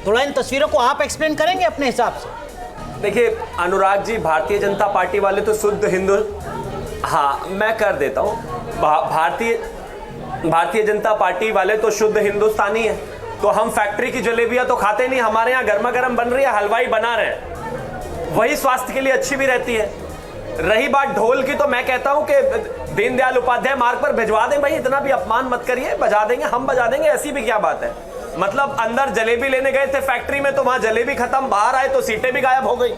थोड़ा इन तस्वीरों को आप एक्सप्लेन करेंगे अपने हिसाब से? देखिए अनुराग जी, भारतीय जनता पार्टी वाले तो शुद्ध हिंदू, हाँ मैं कर देता हूँ, भारतीय जनता पार्टी वाले तो शुद्ध हिंदुस्तानी है। तो हम फैक्ट्री की जलेबियाँ तो खाते नहीं, हमारे यहाँ गर्मा गर्म बन रही है, हलवाई बना रहे हैं, वही स्वास्थ्य के लिए अच्छी भी रहती है। रही बात ढोल की, तो मैं कहता हूं कि दीनदयाल उपाध्याय मार्ग पर भिजवा दें भाई, इतना भी अपमान मत करिए, बजा देंगे, हम बजा देंगे, ऐसी भी क्या बात है। मतलब अंदर जलेबी लेने गए थे फैक्ट्री में, तो वहां जलेबी खत्म, बाहर आए तो सीटें भी गायब हो गई।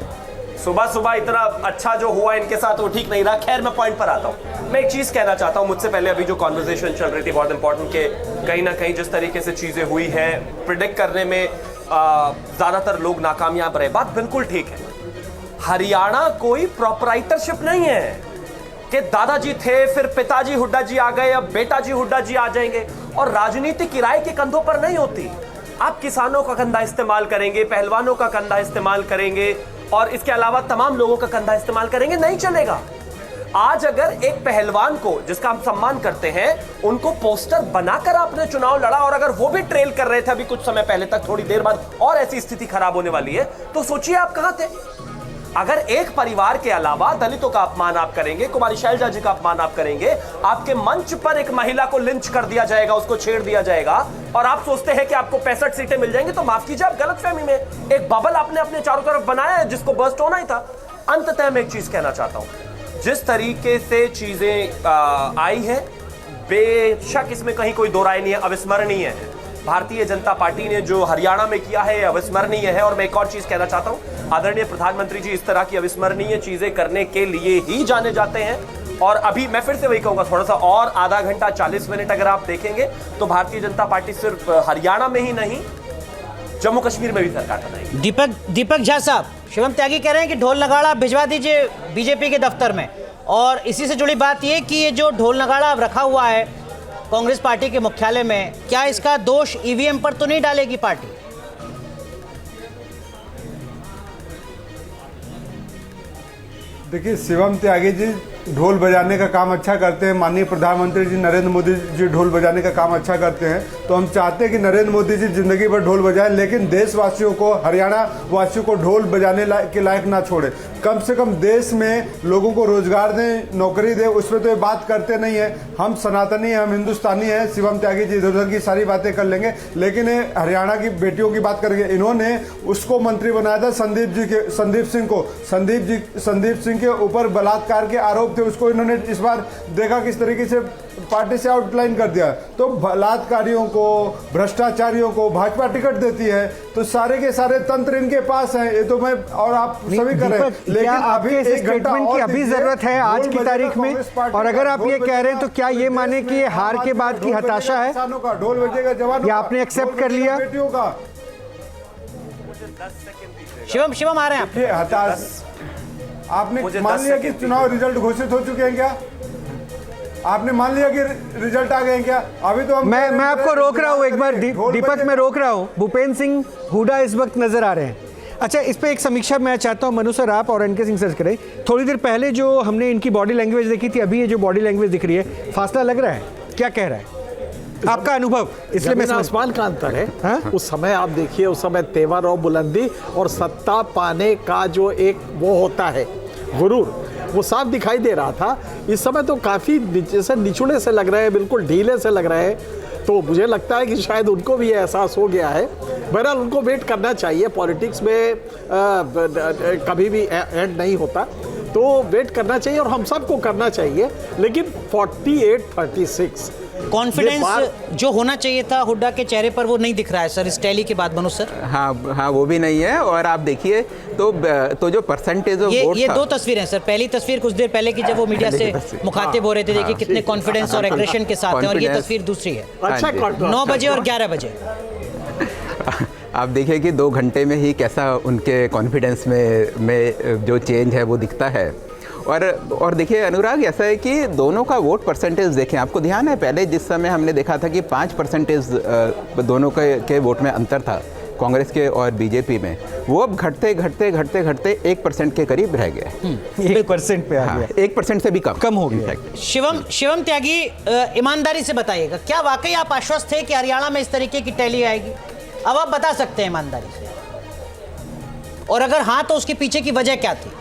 सुबह सुबह इतना अच्छा जो हुआ इनके साथ वो ठीक नहीं रहा। खैर मैं पॉइंट पर आता हूं। मैं एक चीज कहना चाहता हूं, मुझसे पहले अभी जो कॉन्वर्सेशन चल रही थी बहुत इंपॉर्टेंट, के कहीं ना कहीं जिस तरीके से चीजें हुई है प्रिडिक्ट करने में ज्यादातर लोग नाकामयाब रहे, बात बिल्कुल ठीक है। हरियाणा कोई प्रोपराइटरशिप नहीं है कि दादाजी थे, फिर पिताजी हुड्डा जी आ गए, अब बेटा जी हुड्डा जी आ जाएंगे। और राजनीति किराए के कंधों पर नहीं होती। आप किसानों का कंधा इस्तेमाल करेंगे, पहलवानों का कंधा इस्तेमाल करेंगे, और इसके अलावा तमाम लोगों का कंधा इस्तेमाल करेंगे, नहीं चलेगा। आज अगर एक पहलवान को, जिसका हम सम्मान करते हैं, उनको पोस्टर बनाकर आपने चुनाव लड़ा, और अगर वो भी ट्रेल कर रहे थे अभी कुछ समय पहले तक, थोड़ी देर बाद और ऐसी स्थिति खराब होने वाली है, तो सोचिए आप कहां थे। अगर एक परिवार के अलावा दलितों का अपमान आप करेंगे, कुमारी शैलजा जी का अपमान आप करेंगे, आपके मंच पर एक महिला को लिंच कर दिया जाएगा, उसको छेड़ दिया जाएगा, और आप सोचते हैं कि आपको 65 सीटें मिल जाएंगी, तो माफ कीजिए, आप गलतफहमी में एक बबल आपने अपने चारों तरफ बनाया है जिसको बर्स्ट होना ही था। अंततः मैं एक चीज कहना चाहता हूं, जिस तरीके से चीजें आई है, बेशक इसमें कहीं कोई दो राय नहीं है, अविस्मरणीय है। भारतीय जनता पार्टी ने जो हरियाणा में किया है अविस्मरणीय है। और मैं एक और चीज कहना चाहता हूं, आदरणीय प्रधानमंत्री जी इस तरह की अविस्मरणीय चीजें करने के लिए ही जाने जाते हैं। और अभी मैं फिर से वही कहूंगा, थोड़ा सा और आधा घंटा 40 मिनट अगर आप देखेंगे तो भारतीय जनता पार्टी सिर्फ हरियाणा में ही नहीं, जम्मू कश्मीर में भी सरकार बनाएगी। दीपक झा साहब, शिवम त्यागी कह रहे हैं कि ढोल नगाड़ा भिजवा दीजिए बीजेपी के दफ्तर में, और इसी से जुड़ी बात यह कि ये जो ढोल नगाड़ा रखा हुआ है कांग्रेस पार्टी के मुख्यालय में, क्या इसका दोष ईवीएम पर तो नहीं डालेगी पार्टी? देखिए शिवम त्यागी जी ढोल बजाने का काम अच्छा करते हैं, माननीय प्रधानमंत्री जी नरेंद्र मोदी जी ढोल बजाने का काम अच्छा करते हैं, तो हम चाहते हैं कि नरेंद्र मोदी जी जिंदगी भर ढोल बजाएं, लेकिन देशवासियों को, हरियाणा वासियों को ढोल बजाने के लायक ना छोड़े। कम से कम देश में लोगों को रोजगार दें, नौकरी दें, उसमें तो ये बात करते नहीं है। हम सनातनी हैं, हम हिंदुस्तानी हैं। शिवम त्यागी जी इधर उधर की सारी बातें कर लेंगे, लेकिन हरियाणा की बेटियों की बात करेंगे। इन्होंने उसको मंत्री बनाया था संदीप सिंह को, संदीप सिंह के ऊपर बलात्कार के आरोप थे, उसको इन्होंने इस बार देखा किस तरीके से पार्टी से आउटलाइन कर दिया। तो बलात्कारियों को, भ्रष्टाचारियों को भाजपा टिकट देती है, तो सारे के सारे तंत्र इनके पास हैं। ये तो मैं और आप सभी करें, लेकिन अभी एक स्टेटमेंट की अभी जरूरत है आज की तारीख में। और अगर आप ये कह रहे हैं तो क्या ये माने कि ये हार के बाद की हताशा है? ढोल बजेगा जवानों का, आपने एक्सेप्ट कर लिया बेटियों का? शिवम आ रहे हैं ये हताश आपने मान लिया कि चुनाव रिजल्ट घोषित हो चुके हैं क्या? आपने मान लिया कि रिजल्ट आ गए हैं क्या? अभी तो मैं आपको रोक रहा हूं एक बार, दीपक मैं रोक रहा हूं। भूपेंद्र सिंह हुड्डा इस वक्त नजर आ रहे हैं। अच्छा, इस पे एक समीक्षा मैं चाहता हूं, मनु सर आप और एनके सिंह सर करें। थोड़ी देर पहले जो हमने इनकी बॉडी लैंग्वेज देखी थी, अभी ये जो बॉडी लैंग्वेज दिख रही है, फासला लग रहा है? क्या कह रहा है आपका अनुभव? इसलिए मैं आसमान का अंतर है। उस समय आप देखिए, उस समय तेवर और बुलंदी और सत्ता पाने का जो एक वो होता है गुरूर, वो साफ दिखाई दे रहा था। इस समय तो काफ़ी जैसे निचुड़े से लग रहे हैं, बिल्कुल ढीले से लग रहे हैं। तो मुझे लगता है कि शायद उनको भी ये एहसास हो गया है। बहरहाल उनको वेट करना चाहिए, पॉलिटिक्स में कभी भी एंड नहीं होता, तो वेट करना चाहिए और हम सबको करना चाहिए। लेकिन 48-36 कॉन्फिडेंस जो होना चाहिए था हुड्डा के चेहरे पर, वो नहीं दिख रहा है सर इस टैली के बाद। मनोज सर, हाँ वो भी नहीं है। और आप देखिए तो जो परसेंटेज ऑफ वोट, ये दो तस्वीरें सर। पहली तस्वीर कुछ देर पहले की जब वो मीडिया से मुखातिब हो रहे थे, देखिए कितने कॉन्फिडेंस और एग्रेशन के साथ हैं, और ये तस्वीर दूसरी है 9 बजे और 11 बजे। आप देखिए कि 2 घंटे में ही कैसा उनके कॉन्फिडेंस में जो चेंज है वो दिखता है। और देखिए अनुराग, ऐसा है कि दोनों का वोट परसेंटेज देखें, आपको ध्यान है पहले जिस समय हमने देखा था कि 5% दोनों के वोट में अंतर था कांग्रेस के और बीजेपी में, वो अब घटते 1% के करीब रह गए। 1% पे आ गया। 1% से भी कम हो गया। शिवम त्यागी, ईमानदारी से बताइएगा, क्या वाकई आप आश्वस्त थे कि हरियाणा में इस तरीके की टैली आएगी? अब आप बता सकते हैं ईमानदारी से, और अगर हाँ तो उसके पीछे की वजह क्या थी?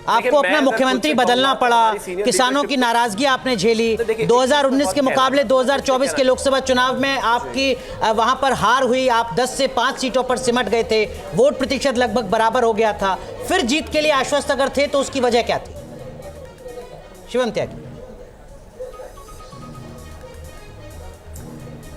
आपको अपना मुख्यमंत्री बदलना पड़ा, किसानों की नाराजगी आपने झेली, 2019 के मुकाबले 2024 के लोकसभा चुनाव में आपकी वहां पर हार हुई, आप 10 से 5 सीटों पर सिमट गए थे, वोट प्रतिशत लगभग बराबर हो गया था, फिर जीत के लिए आश्वस्त अगर थे तो उसकी वजह क्या थी? शिवम त्यागी।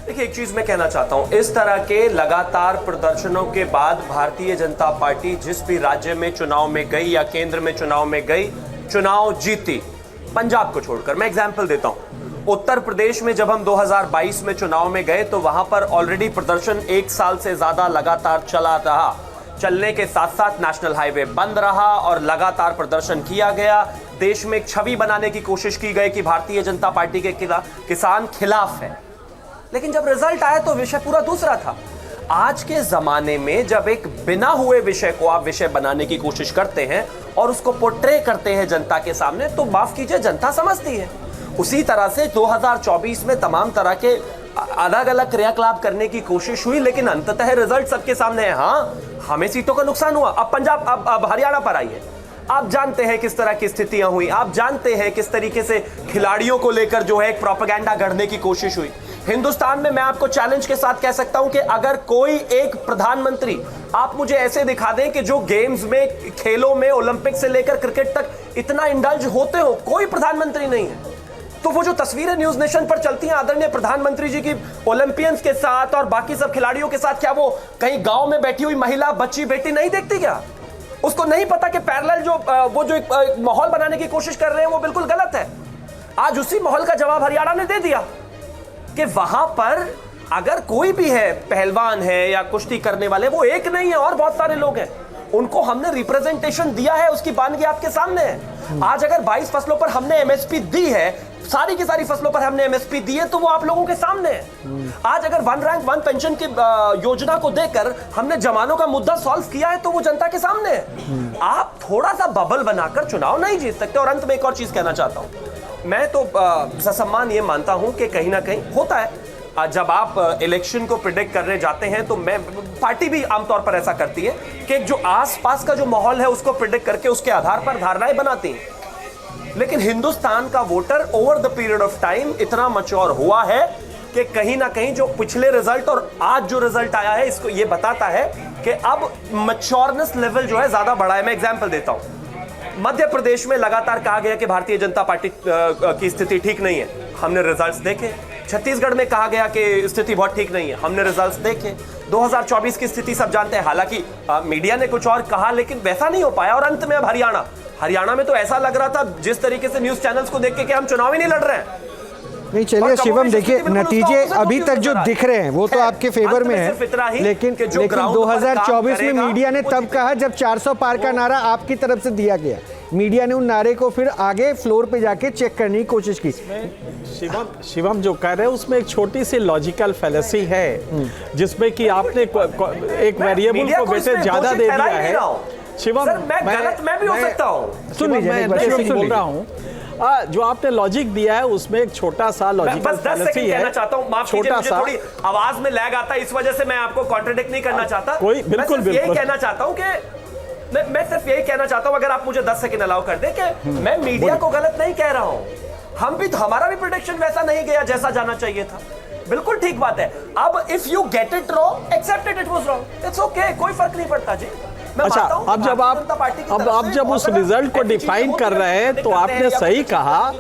देखिए, एक चीज मैं कहना चाहता हूं, इस तरह के लगातार प्रदर्शनों के बाद भारतीय जनता पार्टी जिस भी राज्य में चुनाव में गई या केंद्र में चुनाव में गई, चुनाव जीती। पंजाब को छोड़कर मैं एग्जांपल देता हूं, उत्तर प्रदेश में जब हम 2022 में चुनाव में गए तो वहां पर ऑलरेडी प्रदर्शन 1 साल से ज्यादा लगातार चला रहा। चलने के साथ साथ नेशनल हाईवे बंद रहा और लगातार प्रदर्शन किया गया। देश में एक छवि बनाने की कोशिश की गई कि भारतीय जनता पार्टी के किसान खिलाफ है, लेकिन जब रिजल्ट आया तो विषय पूरा दूसरा था। आज के जमाने में जब एक बिना हुए विषय को आप विषय बनाने की कोशिश करते हैं और उसको पोर्ट्रे करते हैं जनता के सामने, तो माफ कीजिए, जनता समझती है। उसी तरह से 2024 में तमाम तरह के अलग अलग क्रियाकलाप करने की कोशिश हुई, लेकिन अंततः रिजल्ट सबके सामने है। हाँ, हमें सीटों का नुकसान हुआ। अब पंजाब, अब हरियाणा पर आइए। आप जानते हैं किस तरह की स्थितियां हुई, आप जानते हैं किस तरीके से खिलाड़ियों को लेकर जो है एक प्रोपेगेंडा गढ़ने की कोशिश हुई। हिंदुस्तान में मैं आपको चैलेंज के साथ कह सकता हूं कि अगर कोई एक प्रधानमंत्री आप मुझे ऐसे दिखा दें कि जो गेम्स में, खेलों में, ओलंपिक से लेकर क्रिकेट तक इतना इंडल्ज होते हो, कोई प्रधानमंत्री नहीं है। तो वो जो तस्वीरें न्यूज नेशन पर चलती हैं आदरणीय प्रधानमंत्री जी की ओलंपियंस के साथ और बाकी सब खिलाड़ियों के साथ, क्या वो कहीं गांव में बैठी हुई महिला, बच्ची, बेटी नहीं देखती क्या? उसको नहीं पता कि पैरेलल जो वो जो एक माहौल बनाने की कोशिश कर रहे हैं वो बिल्कुल गलत है। आज उसी माहौल का जवाब हरियाणा ने दे दिया कि वहां पर अगर कोई भी है, पहलवान है या कुश्ती करने वाले, वो एक नहीं है और बहुत सारे लोग हैं, उनको हमने रिप्रेजेंटेशन दिया है, उसकी बानगी आपके सामने है। आज अगर 22 फसलों पर हमने एमएसपी दी है, सारी की सारी फसलों पर हमने एमएसपी दी है, तो वो आप लोगों के सामने है। आज अगर 1 रैंक 1 पेंशन की योजना को देकर हमने जवानों का मुद्दा सॉल्व किया है, तो वो जनता के सामने है। आप थोड़ा सा बबल बनाकर चुनाव नहीं जीत सकते। और अंत में एक और चीज कहना चाहता हूं, मैं तो ससम्मान ये मानता हूं कि कहीं ना कहीं होता है, जब आप इलेक्शन को प्रिडिक्ट करने जाते हैं तो मैं, पार्टी भी आमतौर पर ऐसा करती है कि जो आसपास का जो माहौल है उसको प्रिडिक्ट करके उसके आधार पर धारणाएं बनाती हैं। लेकिन हिंदुस्तान का voter over the period of time इतना मैच्योर हुआ है कि कहीं ना कहीं जो पिछले रिजल्ट और आज जो रिजल्ट आया है, इसको ये बताता है कि अब मैच्योरनेस लेवल जो है ज्यादा बढ़ा है। मैं एग्जांपल देता हूं, मध्य प्रदेश में लगातार कहा गया कि भारतीय जनता पार्टी की स्थिति ठीक नहीं है, हमने रिजल्ट्स देखे। छत्तीसगढ़ में कहा गया कि स्थिति बहुत ठीक नहीं है, हमने रिजल्ट्स देखे। 2024 की स्थिति सब जानते हैं, हालांकि मीडिया ने कुछ और कहा लेकिन वैसा नहीं हो पाया। और अंत में अब हरियाणा में तो ऐसा लग रहा था जिस तरीके से न्यूज चैनल्स को देख के कि हम चुनाव ही नहीं लड़ रहे हैं। नहीं, चलिए शिवम, देखिए नतीजे अभी तक जो दिख रहे हैं वो तो आपके फेवर में है, लेकिन 2024 में मीडिया ने तब कहा जब 400 पार का नारा आपकी तरफ से दिया गया। मीडिया ने उन नारे को फिर आगे फ्लोर पे जाके चेक करने की कोशिश की। शिवम जो कह रहे हैं उसमें एक छोटी सी लॉजिकल फैलेसी है, जिसमें कि आपने एक वेरिएबल को बेटे ज्यादा दे दिया है। शिवम, मैं भी हो सकता हूं। सुन लीजिए, बोल रहा हूं, जो आपने लॉजिक दिया है उसमें एक छोटा सा लॉजिकल फैलेसी है। कहना चाहता हूं, माफ कीजिए, मुझे थोड़ी आवाज में लैग आता है, इस वजह से मैं आपको कॉन्ट्रडिक्ट नहीं करना चाहता। बिल्कुल यही कहना चाहता हूं कि मैं सिर्फ यही कहना चाहता हूं, अगर आप मुझे 10 सेकंड अलाउ कर दें, कि मैं मीडिया को गलत नहीं कह रहा हूं। हम भी, हमारा भी प्रेडिक्शन वैसा नहीं गया जैसा जाना चाहिए था, बिल्कुल ठीक बात है। अब if you get it wrong, accept it was wrong, it's okay, कोई फर्क नहीं पड़ता जी। अच्छा, अब जब उस रिजल्ट को डिफाइन कर रहे हैं तो आपने सही कहा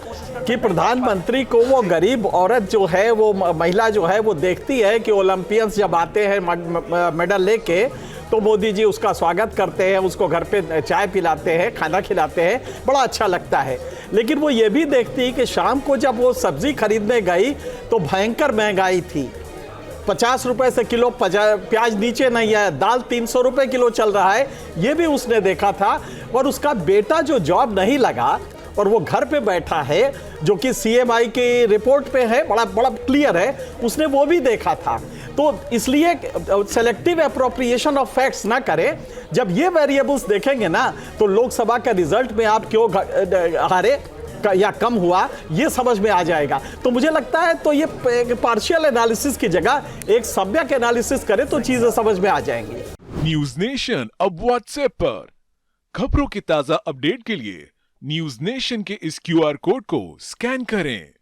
कि प्रधानमंत्री को वो गरीब औरत जो है, वो महिला जो है, वो देखती है कि ओलंपियंस जब आते हैं मेडल लेके तो मोदी जी उसका स्वागत करते हैं, उसको घर पे चाय पिलाते हैं, खाना खिलाते हैं, बड़ा अच्छा लगता है। लेकिन वो ये भी देखती है कि शाम को जब वो सब्जी खरीदने गई तो भयंकर महंगाई थी, 50 रुपए से किलो प्याज नीचे नहीं है, दाल 300 रुपए किलो चल रहा है, ये भी उसने देखा था। और उसका बेटा जो जॉब नहीं लगा और वो घर पे बैठा है, जो कि सीएमआई की रिपोर्ट पे है, बड़ा बड़ा क्लियर है, उसने वो भी देखा था। तो इसलिए सेलेक्टिव एप्रोप्रिएशन ऑफ फैक्ट्स ना करें। जब ये वेरिएबल्स देखेंगे ना तो लोकसभा का रिजल्ट में आप क्यों हारे, या कम हुआ, ये समझ में आ जाएगा। तो मुझे लगता है तो ये पार्शियल एनालिसिस की जगह एक सम्यक एनालिसिस करे तो चीजें समझ में आ जाएंगी। न्यूज नेशन अब व्हाट्सएप पर खबरों की ताजा अपडेट के लिए न्यूज नेशन के इस QR कोड को स्कैन करें।